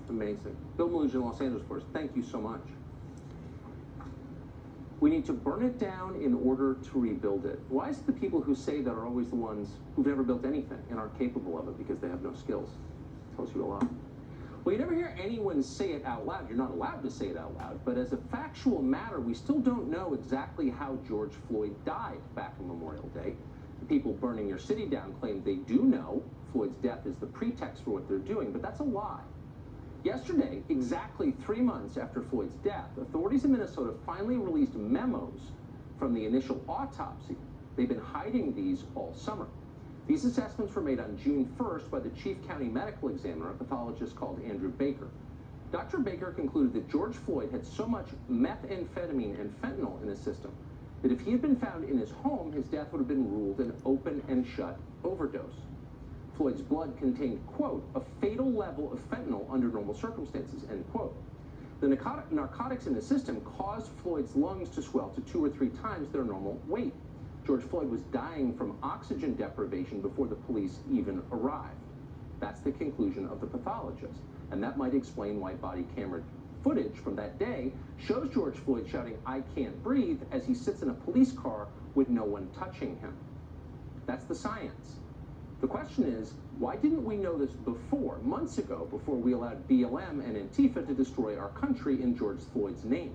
Amazing. Bill Melugin in Los Angeles for us. Thank you so much. We need to burn it down in order to rebuild it. Why is it the people who say that are always the ones who've never built anything and aren't capable of it because they have no skills? Tells you a lot. Well, you never hear anyone say it out loud. You're not allowed to say it out loud. But as a factual matter, we still don't know exactly how George Floyd died back on Memorial Day. The people burning your city down claim they do know Floyd's death is the pretext for what they're doing, but that's a lie. Yesterday, exactly 3 months after Floyd's death, authorities in Minnesota finally released memos from the initial autopsy. They've been hiding these all summer. These assessments were made on June 1st by the chief county medical examiner, a pathologist called Andrew Baker. Dr. Baker concluded that George Floyd had so much methamphetamine and fentanyl in his system that if he had been found in his home, his death would have been ruled an open and shut overdose. Floyd's blood contained, quote, a fatal level of fentanyl under normal circumstances, end quote. The narcotics in the system caused Floyd's lungs to swell to 2 or 3 times their normal weight. George Floyd was dying from oxygen deprivation before the police even arrived. That's the conclusion of the pathologist. And that might explain why body camera footage from that day shows George Floyd shouting, "I can't breathe," as he sits in a police car with no one touching him. That's the science. The question is, why didn't we know this before, months ago, before we allowed BLM and Antifa to destroy our country in George Floyd's name?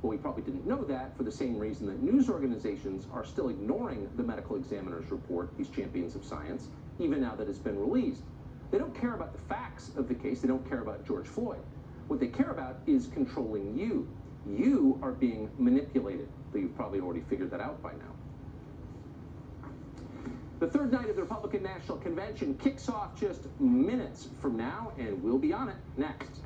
Well, we probably didn't know that for the same reason that news organizations are still ignoring the medical examiner's report, these champions of science, even now that it's been released. They don't care about the facts of the case. They don't care about George Floyd. What they care about is controlling you. You are being manipulated, though you've probably already figured that out by now. The third night of the Republican National Convention kicks off just minutes from now, and we'll be on it next.